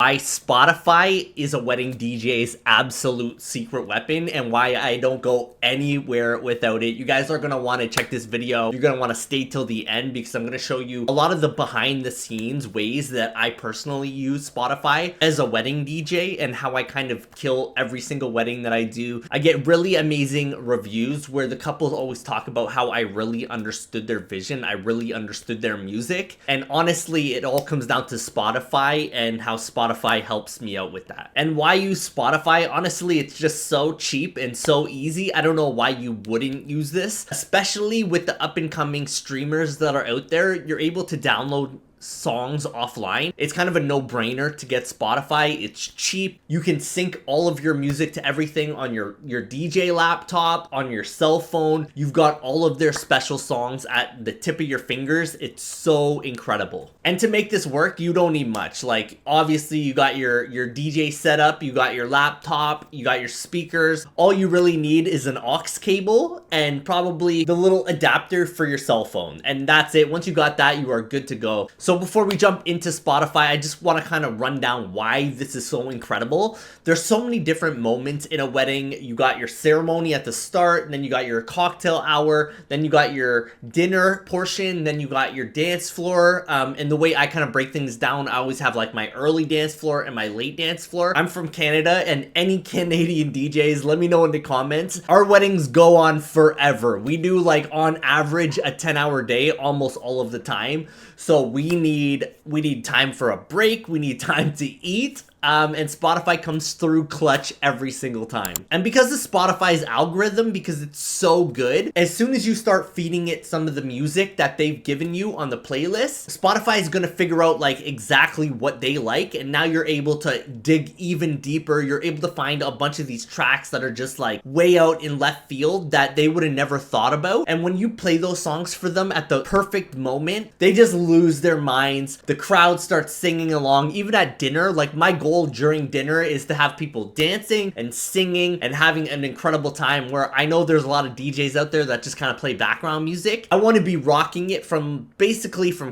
Why Spotify is a wedding DJ's absolute secret weapon and why I don't go anywhere without it. You guys are going to want to check this video. You're going to want to stay till the end because I'm going to show you a lot of the behind the scenes ways that I personally use Spotify as a wedding DJ and how I kind of kill every single wedding that I do. I get really amazing reviews where the couples always talk about how I really understood their vision. I really understood their music. And honestly, it all comes down to Spotify and how Spotify helps me out with that. And why use Spotify? Honestly, it's just so cheap and so easy. I don't know why you wouldn't use this, especially with the up and coming streamers that are out there. You're able to download songs offline. It's kind of a no-brainer to get Spotify. It's cheap. You can sync all of your music to everything on your DJ laptop, on your cell phone. You've got all of their special songs at the tip of your fingers. It's so incredible. And to make this work, you don't need much. Like, obviously, you got your DJ setup, you got your laptop, you got your speakers. All you really need is an aux cable and probably the little adapter for your cell phone. And that's it. Once you got that, you are good to go. So before we jump into Spotify, I just want to kind of run down why this is so incredible. There's so many different moments in a wedding. You got your ceremony at the start, and then you got your cocktail hour, then you got your dinner portion, then you got your dance floor. And the way I kind of break things down, I always have like my early dance floor and my late dance floor. I'm from Canada, and any Canadian DJs, let me know in the comments. Our weddings go on forever. We do like on average a 10-hour day almost all of the time. So we need time for a break. We need time to eat. And Spotify comes through clutch every single time. And because of Spotify's algorithm, because it's so good, as soon as you start feeding it some of the music that they've given you on the playlist, Spotify is going to figure out like exactly what they like. And now you're able to dig even deeper. You're able to find a bunch of these tracks that are just like way out in left field that they would have never thought about. And when you play those songs for them at the perfect moment, they just lose their minds. The crowd starts singing along. Even at dinner, like my goal during dinner is to have people dancing and singing and having an incredible time, where I know there's a lot of DJs out there that just kind of play background music. I want to be rocking it from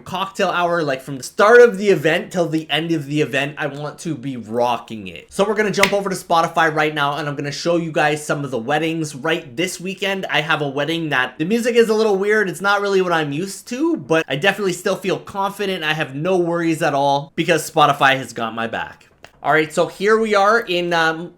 cocktail hour, like from the start of the event till the end of the event. I want to be rocking it. So we're going to jump over to Spotify right now, and I'm going to show you guys some of the weddings right this weekend. I have a wedding that the music is a little weird. It's not really what I'm used to, but I definitely still feel confident. I have no worries at all because Spotify has got my back. All right, so here we are in,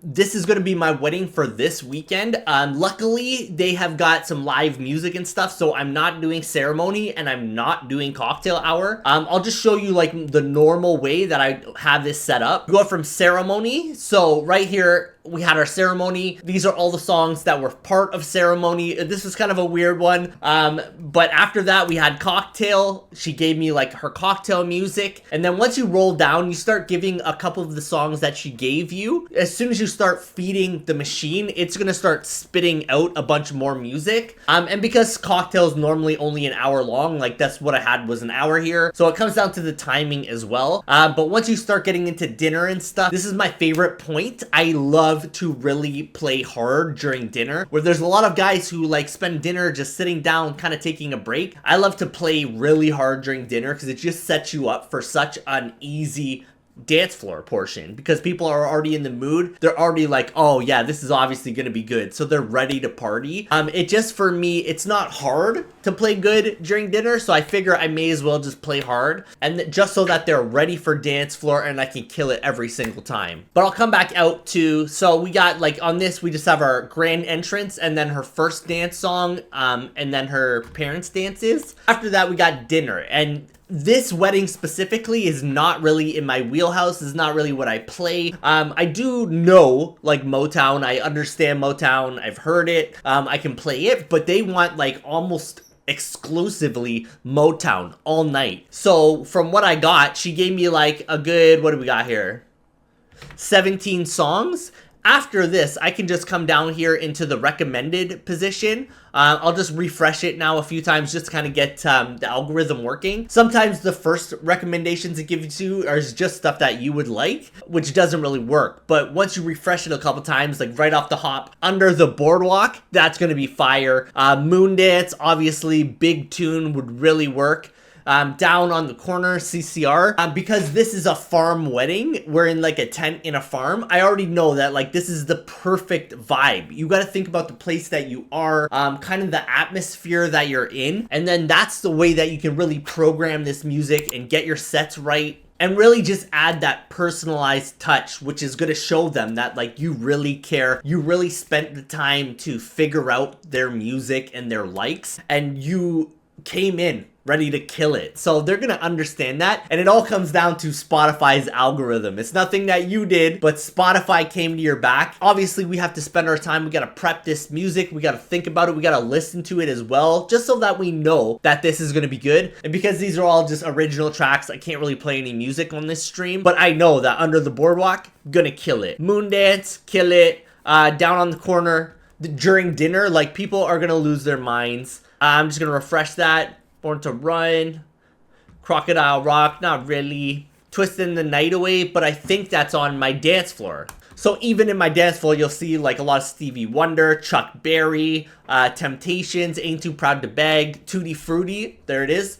this is going to be my wedding for this weekend. Luckily, they have got some live music and stuff, so I'm not doing ceremony and I'm not doing cocktail hour. I'll just show you like the normal way that I have this set up. We go from ceremony, so right here, we had our ceremony. These are all the songs that were part of ceremony. This was kind of a weird one. But after that, we had cocktail. She gave me like her cocktail music. And then once you roll down, you start giving a couple of the songs that she gave you. As soon as you start feeding the machine, it's going to start spitting out a bunch more music. And because cocktail is normally only an hour long, like that's what I had was an hour here. So it comes down to the timing as well. But once you start getting into dinner and stuff, this is my favorite point. I love to really play hard during dinner, where there's a lot of guys who like spend dinner just sitting down, kind of taking a break. I love to play really hard during dinner because it just sets you up for such an easy dance floor portion, because people are already in the mood. They're already like, oh yeah, this is obviously going to be good, so they're ready to party. It just, for me, it's not hard to play good during dinner, so I figure I may as well just play hard, and just so that they're ready for dance floor and I can kill it every single time. But I'll come back out to, so we got like on this, we just have our grand entrance and then her first dance song, and then her parents' dances. After that, we got dinner, and this wedding specifically is not really in my wheelhouse. Is not really what I play. I do know like Motown. I understand Motown. I've heard it. I can play it, but they want like almost exclusively Motown all night. So from what I got, she gave me like a good, what do we got here? 17 songs. After this, I can just come down here into the recommended position. I'll just refresh it now a few times just to kind of get the algorithm working. Sometimes the first recommendations it gives you are just stuff that you would like, which doesn't really work. But once you refresh it a couple times, like right off the hop, Under the Boardwalk, that's going to be fire. Moondance, obviously, big tune would really work. Down on the Corner, CCR. Because this is a farm wedding, we're in like a tent in a farm. I already know that like this is the perfect vibe. You got to think about the place that you are, kind of the atmosphere that you're in. And then that's the way that you can really program this music and get your sets right. And really just add that personalized touch, which is going to show them that like you really care. You really spent the time to figure out their music and their likes, and you came in ready to kill it. So they're gonna understand that, and it all comes down to Spotify's algorithm. It's nothing that you did, but Spotify came to your back. Obviously, we have to spend our time. We gotta prep this music. We gotta think about it. We gotta listen to it as well, just so that we know that this is gonna be good. And because these are all just original tracks, I can't really play any music on this stream, but I know that Under the Boardwalk, gonna kill it. Moondance, kill it. Down on the Corner, during dinner, like people are gonna lose their minds. I'm just gonna refresh that. Born to Run, Crocodile Rock, not really. Twisting the Night Away, but I think that's on my dance floor. So even in my dance floor, you'll see like a lot of Stevie Wonder, Chuck Berry, Temptations, Ain't Too Proud to Beg, Tutti Frutti, there it is.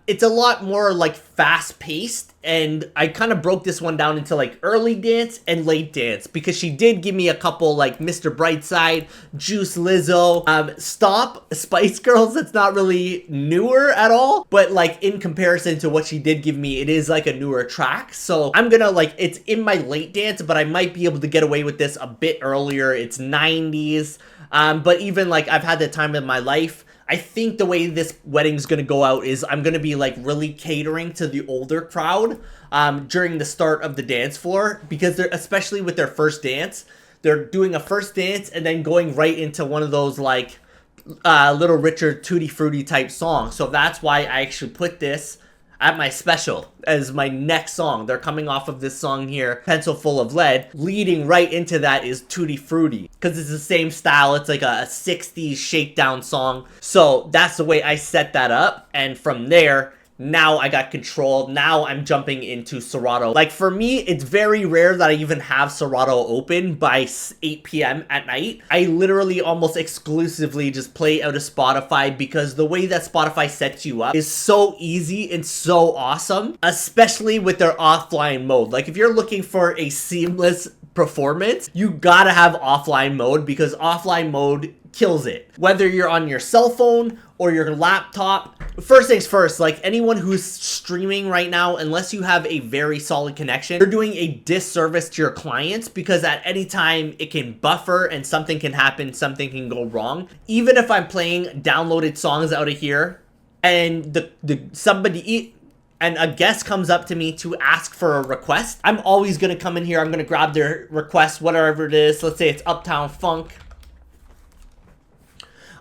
It's a lot more like fast paced, and I kind of broke this one down into like early dance and late dance, because she did give me a couple like Mr. Brightside, Juice, Lizzo, Stop, Spice Girls. That's not really newer at all, but like in comparison to what she did give me, it is like a newer track. So I'm gonna like, it's in my late dance, but I might be able to get away with this a bit earlier. It's 90s, but even like I've had the time of my life. I think the way this wedding's gonna go out is I'm gonna be like really catering to the older crowd during the start of the dance floor, because they're, especially with their first dance, they're doing a first dance and then going right into one of those like Little Richard Tutti Frutti type songs. So that's why I actually put this at my special as my next song. They're coming off of this song here, Pencil Full of Lead. Leading right into that is Tutti Frutti, because it's the same style. It's like a 60s shakedown song. So that's the way I set that up. And from there, now I got control. Now I'm jumping into Serato. Like for me, it's very rare that I even have Serato open by 8 p.m. at night. I literally almost exclusively just play out of Spotify, because the way that Spotify sets you up is so easy and so awesome, especially with their offline mode. Like if you're looking for a seamless performance, you gotta have offline mode, because offline mode kills it. Whether you're on your cell phone or your laptop, first things first, like anyone who's streaming right now, unless you have a very solid connection, you're doing a disservice to your clients, because at any time it can buffer and something can happen, something can go wrong. Even if I'm playing downloaded songs out of here and and a guest comes up to me to ask for a request, I'm always gonna come in here, I'm gonna grab their request, whatever it is. Let's say it's Uptown Funk.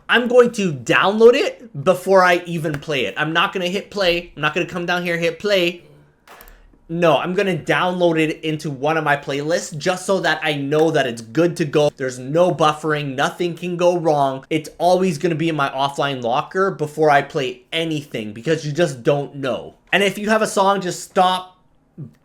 I'm going to download it before I even play it. I'm not going to hit play. I'm not going to come down here, hit play. No, I'm going to download it into one of my playlists, just so that I know that it's good to go. There's no buffering. Nothing can go wrong. It's always going to be in my offline locker before I play anything, because you just don't know. And if you have a song, just stop,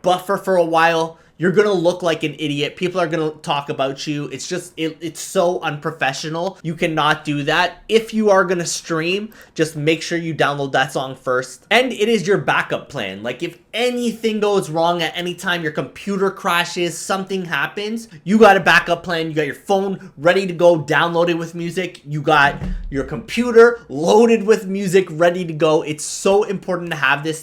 buffer for a while. You're gonna look like an idiot. People are gonna talk about you. It's just, it's so unprofessional. You cannot do that. If you are gonna stream, just make sure you download that song first. And it is your backup plan. Like if anything goes wrong at any time, your computer crashes, something happens, you got a backup plan. You got your phone ready to go, downloaded with music. You got your computer loaded with music, ready to go. It's so important to have this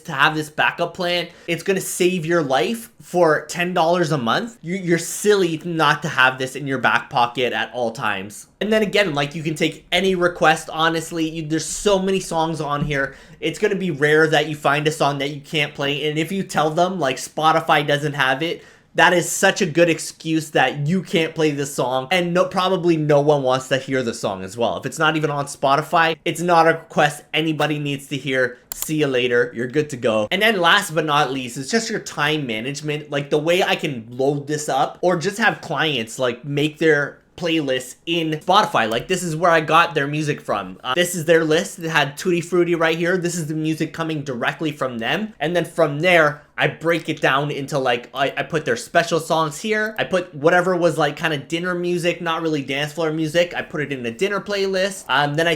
backup plan. It's gonna save your life for $10 a month. You're silly not to have this in your back pocket at all times. And then again, like you can take any request, honestly. There's so many songs on here. It's going to be rare that you find a song that you can't play. And if you tell them like Spotify doesn't have it, that is such a good excuse that you can't play this song, and probably no one wants to hear the song as well. If it's not even on Spotify, it's not a request anybody needs to hear. See you later, you're good to go. And then last but not least, it's just your time management. Like the way I can load this up, or just have clients like make their playlists in Spotify. Like, this is where I got their music from. This is their list. It had Tutti Frutti right here. This is the music coming directly from them. And then from there, I break it down into like, I put their special songs here. I put whatever was like kind of dinner music, not really dance floor music. I put it in a dinner playlist. Then I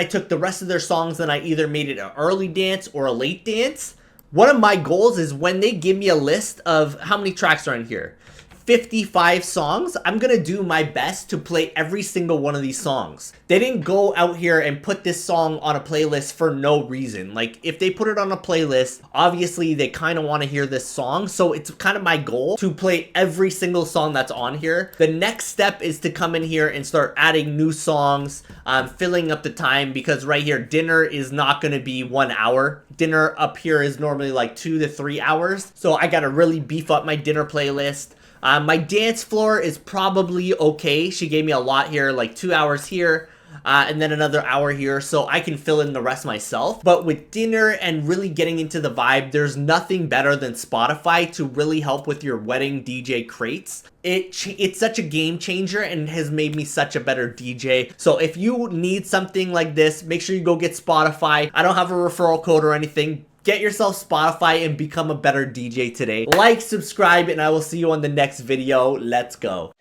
took the rest of their songs and I either made it an early dance or a late dance. One of my goals is when they give me a list of how many tracks are in here, 55 songs, I'm gonna do my best to play every single one of these songs. They didn't go out here and put this song on a playlist for no reason. Like, if they put it on a playlist, obviously they kind of want to hear this song, so it's kind of my goal to play every single song that's on here. The next step is to come in here and start adding new songs, filling up the time, because right here, dinner is not gonna be 1 hour. Dinner up here is normally like 2 to 3 hours, so I gotta really beef up my dinner playlist. My dance floor is probably okay. She gave me a lot here, like 2 hours here, and then another hour here, so I can fill in the rest myself. But with dinner and really getting into the vibe, there's nothing better than Spotify to really help with your wedding DJ crates. It's such a game changer and has made me such a better DJ. So if you need something like this, make sure you go get Spotify. I don't have a referral code or anything. Get yourself Spotify and become a better DJ today. Like, subscribe, and I will see you on the next video. Let's go.